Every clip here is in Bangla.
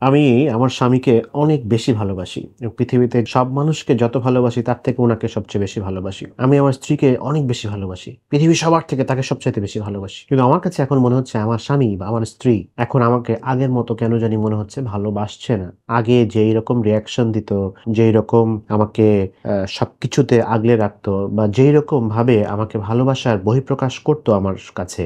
আমি আমার স্বামীকে অনেক বেশি ভালোবাসি এবং পৃথিবীতে সব মানুষকে যত ভালোবাসি তার থেকে উনাকে সবচেয়ে বেশি ভালোবাসি। আমি আমার স্ত্রীকে অনেক বেশি ভালোবাসি। পৃথিবীর সবার থেকে তাকে সবচাইতে বেশি ভালোবাসি। কিন্তু আমার কাছে এখন মনে হচ্ছে আমার স্বামী বা আমার স্ত্রী এখন আমাকে আগের মতো কেন জানি মনে হচ্ছে ভালোবাসছে না। আগে যেই রকম রিঅ্যাকশন দিত, যেই রকম আমাকে সবকিছুতে আগলে রাখতো বা যেই রকম ভাবে আমাকে ভালোবাসার বহিঃপ্রকাশ করতো আমার কাছে,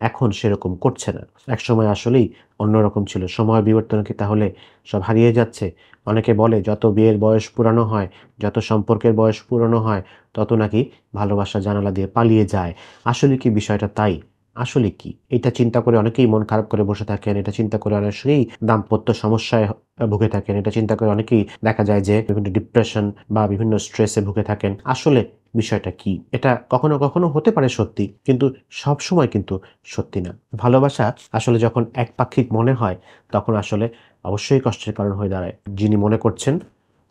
এখন সেরকম করছে না। একসময় আসলেই অন্যরকম ছিল। সময়ের বিবর্তনে কি তাহলে সব হারিয়ে যাচ্ছে? অনেকে বলে যত বিয়ের বয়স পুরানো হয়, যত সম্পর্কের বয়স পুরানো হয়, তত নাকি ভালোবাসা জানালা দিয়ে পালিয়ে যায়। আসলে কি বিষয়টা তাই? আসলে কি? এটা চিন্তা করে অনেকেই মন খারাপ করে বসে থাকেন। এটা চিন্তা করে অনেকেই দাম্পত্য সমস্যায় ভুগে থাকেন। এটা চিন্তা করে অনেকেই দেখা যায় যে বিভিন্ন ডিপ্রেশন বা বিভিন্ন স্ট্রেসে ভুগে থাকেন। আসলে বিষয়টা কি? এটা কখনো, কখনো হতে পারে সত্যি। কিন্তু সবসময় কিন্তু সত্যি না। ভালোবাসা আসলে যখন একপাক্ষিক মনে হয়, তখন আসলে অবশ্যই কষ্টের কারণ হয়ে দাঁড়ায়। যিনি মনে করছেন,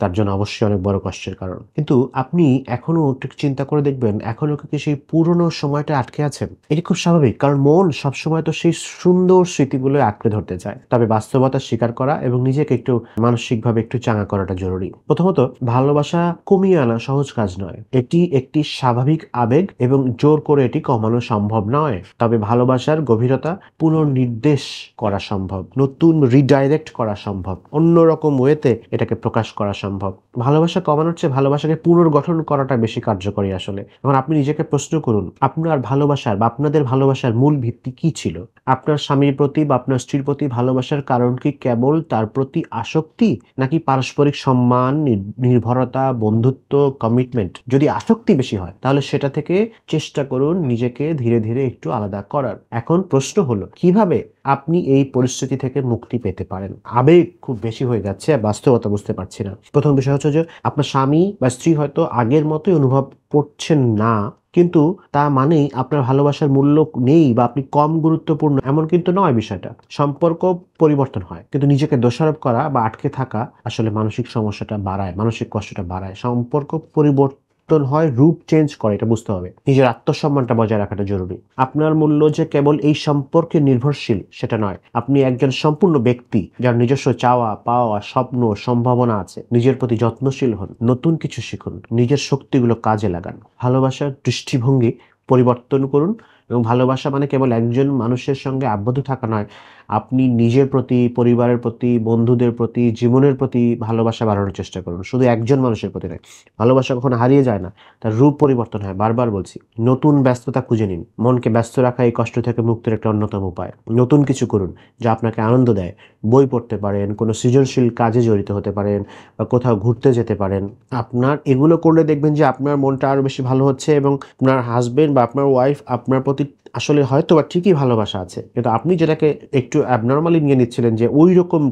তার জন্য অবশ্যই অনেক বড় কষ্টের কারণ। কিন্তু আপনি এখনো একটু চিন্তা করে দেখবেন, এখনো কি সেই পুরনো সময়টা আটকে আছেন? এটি খুব স্বাভাবিক। কারণ মন সবসময় তো সেই সুন্দর স্মৃতিগুলো আঁকড়ে ধরতে চায়। তবে বাস্তবতা স্বীকার করা এবং নিজেকে একটু মানসিকভাবে একটু চাঙ্গা করাটা জরুরি। প্রথমত, ভালোবাসা কমিয়ে আনা সহজ কাজ নয়। এটি একটি স্বাভাবিক আবেগ এবং জোর করে এটি কমানো সম্ভব নয়। তবে ভালোবাসার গভীরতা পুনর্নির্দেশ করা সম্ভব, নতুন রিডাইরেক্ট করা সম্ভব, অন্যরকম ওয়েতে এটাকে প্রকাশ করা সম্ভব। ভালোবাসা কমানোর চেয়ে ভালোবাসাকে পুনর্গঠন করাটা বেশি কার্যকরী আসলে। এখন আপনি নিজেকে প্রশ্ন করুন, আপনার ভালোবাসার বা আপনাদের ভালোবাসার মূল ভিত্তি কি ছিল? আপনার স্বামীর প্রতি বা আপনার স্ত্রীর প্রতি ভালোবাসার কারণ কি কেবল তার প্রতি আসক্তি, নাকি পারস্পরিক সম্মান, নির্ভরতা, বন্ধুত্ব, কমিটমেন্ট? যদি আসক্তি বেশি হয়, তাহলে সেটা থেকে চেষ্টা করুন নিজেকে ধীরে ধীরে একটু আলাদা করার। এখন প্রশ্ন হলো, কিভাবে আপনি এই পরিস্থিতি থেকে মুক্তি পেতে পারেন? আবেগ খুব বেশি হয়ে যাচ্ছে, বাস্তবতা বুঝতে পারছি না। প্রথম বিষয় হচ্ছে যে আপনার স্বামী বা স্ত্রী হয়তো আগের মতোই অনুভব করছেন না, কিন্তু তা মানেই আপনার ভালোবাসার মূল্য নেই বা আপনি কম গুরুত্বপূর্ণ এমন কিন্তু নয় বিষয়টা। সম্পর্ক পরিবর্তন হয়, কিন্তু নিজেকে দোষারোপ করা বা আটকে থাকা আসলে মানসিক সমস্যাটা বাড়ায়, মানসিক কষ্টটা বাড়ায়। সম্পর্ক পরিবর্তন হয়, রূপ চেঞ্জ করে, এটা বুঝতে হবে। নিজের আত্মসম্মানটা বজায় রাখাটা জরুরি। আপনার মূল্য যে কেবল এই সম্পর্কে নির্ভরশীল সেটা নয়। আপনি একজন সম্পূর্ণ ব্যক্তি, যার নিজস্ব চাওয়া পাওয়া, স্বপ্ন, সম্ভাবনা আছে। নিজের প্রতি যত্নশীল হন, নতুন কিছু শিখুন, নিজের শক্তিগুলো কাজে লাগান। ভালোবাসার দৃষ্টিভঙ্গি পরিবর্তন করুন এবং ভালোবাসা মানে কেবল একজন মানুষের সঙ্গে আবদ্ধ থাকা নয়। আপনি নিজের প্রতি, পরিবারের প্রতি, বন্ধুদের প্রতি, জীবনের প্রতি ভালোবাসা বাড়ানোর চেষ্টা করুন। শুধু একজন মানুষের প্রতি নয়। ভালোবাসা কখনো হারিয়ে যায় না, তার রূপ পরিবর্তন হয়। বারবার বলছি, নতুন ব্যস্ততা খুঁজে নিন। মনকে ব্যস্ত রাখা এই কষ্ট থেকে মুক্তির একটা অন্যতম উপায়। নতুন কিছু করুন যা আপনাকে আনন্দ দেয়। বই পড়তে পারেন, কোনো সৃজনশীল কাজে জড়িত হতে পারেন বা কোথাও ঘুরতে যেতে পারেন। আপনার এগুলো করলে দেখবেন যে আপনার মনটা আরো বেশি ভালো হচ্ছে এবং আপনার হাসব্যান্ড বা আপনার ওয়াইফ আপনার প্রতি আসলে হয়তোবা ঠিকই ভালোবাসা আছে। কিন্তু আপনি যেটাকে একটু অ্যাবনরমালি নিয়ে নিচ্ছিলেন যে ঐরকম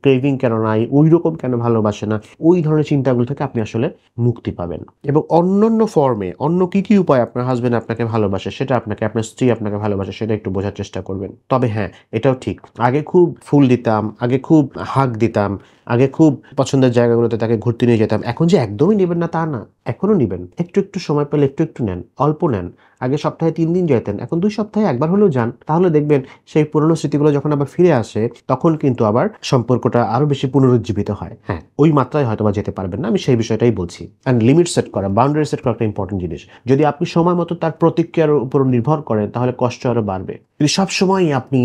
ক্রেভিং কেন নাই, ঐরকম কেন ভালোবাসে না, ওই ধরনের চিন্তাগুলো থেকে আপনি আসলে মুক্তি পাবেন। এবং অন্যান্য ফর্মে অন্য কি উপায় আপনার হাসব্যান্ড আপনাকে ভালোবাসে সেটা আপনাকে, আপনার স্ত্রী আপনাকে ভালোবাসে সেটা একটু বোঝার চেষ্টা করবেন। তবে হ্যাঁ, এটাও ঠিক, আগে খুব ফুল দিতাম, আগে খুব হাগ দিতাম, আগে খুব পছন্দের জায়গাগুলোতে তাকে ঘুরতে নিয়ে যেতাম। এখন যে একদমই নিবেন না তা না। এখনো নিবেন। একটু, একটু সময় পেলে একটু নেন। অল্প নেন। আগে সপ্তাহে ৩ দিন যেতেন। এখন ২ সপ্তাহে ১ বার হলেও যান। তাহলে দেখবেন সেই পুরনো স্মৃতিগুলো যখন আবার ফিরে আসে, তখন কিন্তু আবার সম্পর্কটা আরো বেশি পুনরুজ্জীবিত হয়। হ্যাঁ, ওই মাত্রায় হয়তোবা যেতে পারবেন না। আমি সেই বিষয়টাই বলছি। অ্যান্ড লিমিট সেট করা, বাউন্ডারি সেট করা একটা ইম্পোর্টেন্ট জিনিস। যদি আপনি সময় মতো তার প্রতিক্রিয়ার উপর নির্ভর করেন, তাহলে কষ্ট আরো বাড়বে। যদি সবসময়ই আপনি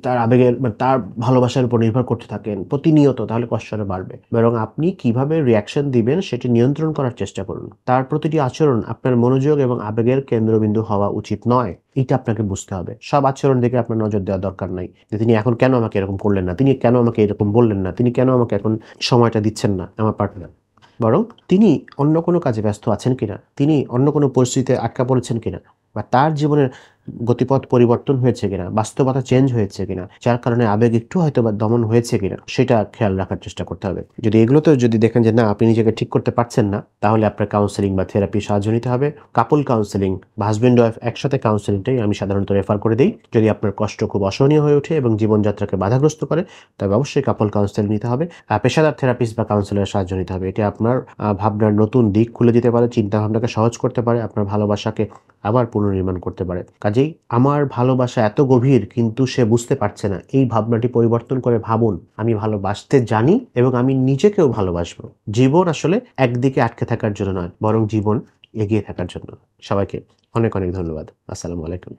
তার আবেগের মানে তার ভালোবাসার উপর নির্ভর করতে থাকেন প্রতিনিয়ত, তাহলে কষ্ট আরো বাড়বে। বরং আপনি কিভাবে রিঅ্যাকশন দিবেন সেটি নিয়ন্ত্রণ করার চেষ্টা করুন। তার প্রতিটি আচরণ আপনার মনোযোগ এবং আবেগের কেন্দ্রবিন্দু হওয়া উচিত নয়। এটা আপনাকে বুঝতে হবে। সব আচরণ দেখে আপনার নজর দেওয়া দরকার নাই। যে তিনি এখন কেন আমাকে এরকম করলেন না? তিনি কেন আমাকে এরকম বললেন না? তিনি কেন আমাকে এখন সময়টা দিচ্ছেন না আমার পার্টনার? বরং তিনি অন্য কোনো কাজে ব্যস্ত আছেন কিনা? তিনি অন্য কোনো পরিস্থিতিতে আটকা পড়েছেন কিনা? বা তার জীবনের গতিপথ পরিবর্তন হয়েছে কিনা? বাস্তবতা চেঞ্জ হয়েছে কিনা? যার কারণে আবেগ একটু হয়তোবা দমন হয়েছে কিনা? সেটা খেয়াল রাখার চেষ্টা করতে হবে। যদি এগুলোতেও যদি দেখেন যে না, আপনি নিজেকে ঠিক করতে পারছেন না, তাহলে আপনার কাউন্সেলিং বা থেরাপির সাহায্য নিতে হবে। কাপল কাউন্সেলিং বা হাসব্যান্ড ওয়াইফ একসাথে কাউন্সেলিংটাই আমি সাধারণত রেফার করে দেই। যদি আপনার কষ্ট খুব অসহনীয় হয়ে ওঠে এবং জীবনযাত্রাকে বাধাগ্রস্ত করে, তবে অবশ্যই কাপল কাউন্সেলিং নিতে হবে। পেশাদার থেরাপিস্ট বা কাউন্সেলরের সাহায্য নিতে হবে। এটি আপনার ভাবনার নতুন দিক খুলে দিতে পারে, চিন্তাভাবনাকে সহজ করতে পারে, আপনার ভালোবাসাকে আবার পুনর্নির্মাণ করতে পারে। কাজেই কাজেই আমার ভালোবাসা এত গভীর কিন্তু সে বুঝতে পারছে না, এই ভাবনাটি পরিবর্তন করে ভাবুন আমি ভালোবাসতে জানি এবং আমি নিজেকেও ভালোবাসবো। জীবন আসলে একদিকে আটকে থাকার জন্য নয়, বরং জীবন এগিয়ে থাকার জন্য। সবাইকে অনেক অনেক ধন্যবাদ। আসসালামু আলাইকুম।